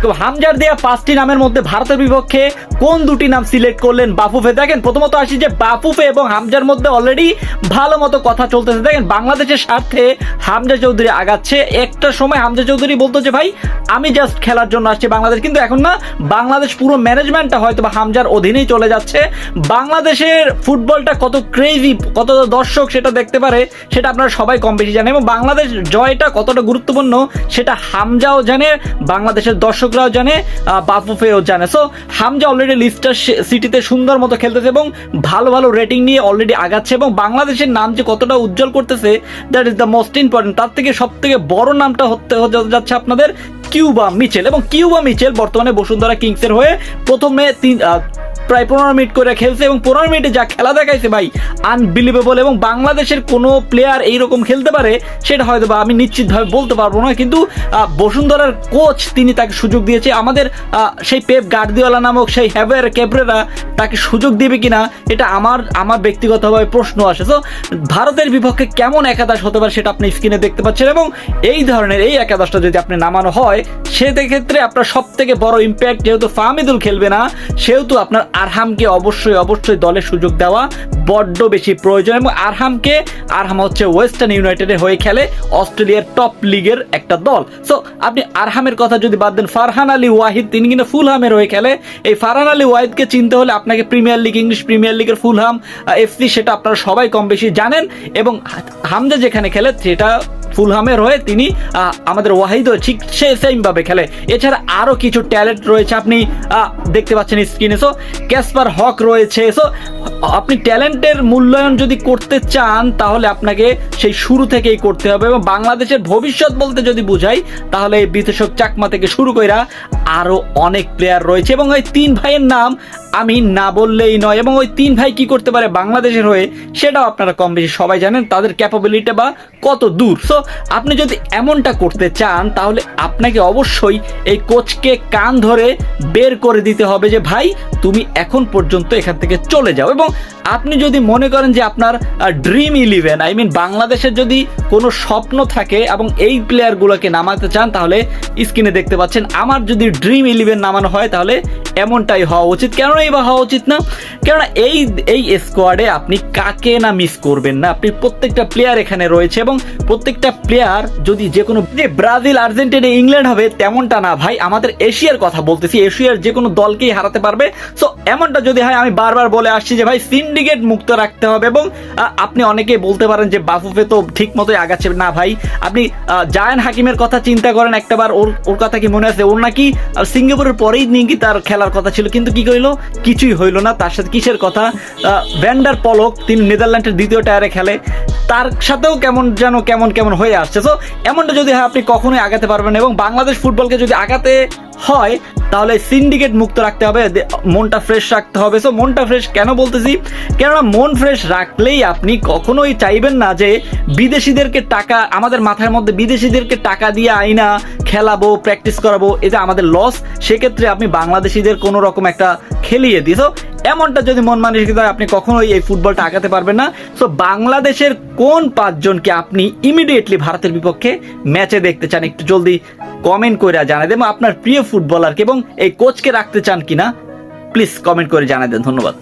তো হামজার দেয়া 5টি নামের মধ্যে ভারতের বিপক্ষে কোন দুটি নাম সিলেক্ট করলেন বাফুফে? দেখেন প্রথমত আসি যে বাফুফে এবং হামজার মধ্যে অলরেডি ভালো মতো কথা চলতেছে। দেখেন বাংলাদেশের স্বার্থে হামজা চৌধুরী আগাচ্ছে। একটা সময় হামজা চৌধুরী বলতো যে ভাই আমি জাস্ট খেলার জন্য আসছি বাংলাদেশ, কিন্তু এখন না, বাংলাদেশ পুরো ম্যানেজমেন্টটা হয়তো বা হামজার অধীনেই চলে যাচ্ছে। বাংলাদেশের ফুটবলটা কত ক্রেজি, কত দর্শক সেটা দেখতে পারে সেটা আপনারা সবাই কম বেশি জানেন, এবং বাংলাদেশ জয়টা কতটা গুরুত্বপূর্ণ সেটা হামজাও জানে, বাংলাদেশের দর্শকরাও জানে, বাফুফেও জানে। সো হামজা অলরেডি লিস্টার সিটিতে সুন্দর মতো খেলতেছে এবং ভালো ভালো রেটিং নিয়ে অলরেডি আগাচ্ছে, এবং বাংলাদেশের নাম যে কতটা উজ্জ্বল করতেছে that is the most important. তার থেকে সব থেকে বড় নামটা হতে যাচ্ছে আপনাদের কিউবা মিচেল, এবং কিউবা মিচেল বর্তমানে বসুন্ধরা কিংসের হয়ে প্রথমে প্রায় 15 মিনিট করে খেলছে, এবং 15 মিনিটে যা খেলা দেখাইছে ভাই আনবিলিভেবল। এবং বাংলাদেশের কোনো প্লেয়ার এইরকম খেলতে পারে সেটা হয়তো বা আমি নিশ্চিতভাবে বলতে পারবো না, কিন্তু বসুন্ধরার কোচ তিনি তাকে সুযোগ দিয়েছে। আমাদের সেই পেপ গার্দিওলা নামক সেই হ্যাভের ক্যাব্রেরা তাকে সুযোগ দিবে কিনা এটা আমার ব্যক্তিগতভাবে প্রশ্ন আসে। তো ভারতের বিপক্ষে কেমন একাদশ হতে পারে সেটা আপনি স্ক্রিনে দেখতে পাচ্ছেন, এবং এই ধরনের এই একাদশটা যদি আপনি নামানো হয় সেক্ষেত্রে আপনার সব থেকে বড় ইম্প্যাক্ট, যেহেতু ফাহমিদুল খেলবে না সেহেতু আপনার আরহামকে অবশ্যই দলের সুযোগ দেওয়া বড্ড বেশি প্রয়োজন। এবং আরহাম হচ্ছে ওয়েস্টার্ন ইউনাইটেডের হয়ে খেলে, অস্ট্রেলিয়ার টপ লিগের একটা দল। সো আপনি আরহামের কথা যদি বাদ দেন, ফারহান আলী ওয়াহিদ তিনি কিন্তু ফুলহামের হয়ে খেলে। এই ফারহান আলী ওয়াহিদকে চিনতে হলে আপনাকে প্রিমিয়ার লিগ, ইংলিশ প্রিমিয়ার লিগের ফুলহাম এফসি সেটা আপনারা সবাই কম বেশি জানেন, এবং হামজা যেখানে খেলে সেটা ফুলহামের হয়ে তিনি আমাদের ওয়াহিদও ঠিক সেমভাবে খেলে। এছাড়া আরও কিছু ট্যালেন্ট রয়েছে আপনি দেখতে পাচ্ছেন স্ক্রিনে। সো ক্যাসপার হক রয়েছে। সো আপনি ট্যালেন্টের মূল্যায়ন যদি করতে চান তাহলে আপনাকে সেই শুরু থেকেই করতে হবে, এবং বাংলাদেশের ভবিষ্যৎ বলতে যদি বুঝাই তাহলে এই বিদেশক চাকমা থেকে শুরু কইরা আরও অনেক প্লেয়ার রয়েছে, এবং ওই 3 ভাইয়ের নাম আমি না বললেই নয়। এবং ওই 3 ভাই কি করতে পারে বাংলাদেশের হয়ে সেটাও আপনারা কম বেশি সবাই জানেন, তাদের ক্যাপাবিলিটি বা কত দূর। সো আপনি যদি এমনটা করতে চান তাহলে আপনাকে অবশ্যই এই কোচকে কান ধরে বের করে দিতে হবে যে ভাই তুমি এখন পর্যন্ত এখান থেকে চলে যাও। এবং আপনি যদি মনে করেন যে আপনার ড্রিম 11, আই মিন বাংলাদেশের যদি কোনো স্বপ্ন থাকে এবং এই প্লেয়ারগুলোকে নামাতে চান তাহলে স্ক্রিনে দেখতে পাচ্ছেন আমার যদি ড্রিম 11 নামানো হয় তাহলে এমনটাই হওয়া উচিত। কেনই বা হওয়া উচিত না? কেননা এই স্কোয়াডে আপনি কাকে না মিস করবেন না, আপনি প্রত্যেকটা প্লেয়ার এখানে রয়েছে, এবং প্রত্যেকটা প্লেয়ার যদি যে কোনো যে ব্রাজিল, আর্জেন্টিনা, ইংল্যান্ড হবে তেমনটা না ভাই, আমাদের এশিয়ার কথা বলতেছি, এশিয়ার যে কোনো দলকেই হারাতে পারবে। সো এমনটা যদি হয়, আমি বারবার বলে আসছি যে ভাই সিন্ডিকেট মুক্ত রাখতে হবে। এবং আপনি অনেকেই বলতে পারেন যে বাফুফে তো ঠিক মতোই আগাচ্ছে না ভাই, আপনি জায়ান হাকিমের কথা চিন্তা করেন একটাবার, ওর কথা কি মনে আছে? ওর নাকি সিঙ্গাপুরের পরেই নাকি তার খেলার কথা ছিল, কিন্তু কি কইলো? কিছুই হইলো না। তার সাথে কিসের কথা? ভ্যান্ডার পলক, তিনি নেদারল্যান্ডের দ্বিতীয় টায়ারে খেলে, তার সাথেও কেমন হয়ে আসছে। সো এমনটা যদি হয় আপনি কখনোই আগাতে পারবেন না, এবং বাংলাদেশ ফুটবলকে যদি আগাতে হয় তাহলে সিন্ডিকেট মুক্ত রাখতে হবে, মনটা ফ্রেশ রাখতে হবে। সো মনটা ফ্রেশ কেন বলতেছি? কেননা মন ফ্রেশ রাখলেই আপনি কখনোই চাইবেন না যে বিদেশিদেরকে টাকা, আমাদের মাথার মধ্যে বিদেশিদেরকে টাকা দিয়ে আইনা খেলাবো, প্র্যাকটিস করাবো, এটা আমাদের লস। সেক্ষেত্রে আপনি বাংলাদেশিদের কোনো রকম একটা খেলিয়ে দিই। সো এমনটা যদি মন মানসিকতা হয় আপনি কখনোই এই ফুটবলটা আগাতে পারবেন না। সো বাংলাদেশের কোন 5 জনকে আপনি ইমিডিয়েটলি ভারতের বিপক্ষে ম্যাচে দেখতে চান একটু জলদি কমেন্ট করে জানাই দেন, আপনার প্রিয় ফুটবলারকে এবং এই কোচকে রাখতে চান কিনা প্লিজ কমেন্ট করে জানাই দেন। ধন্যবাদ।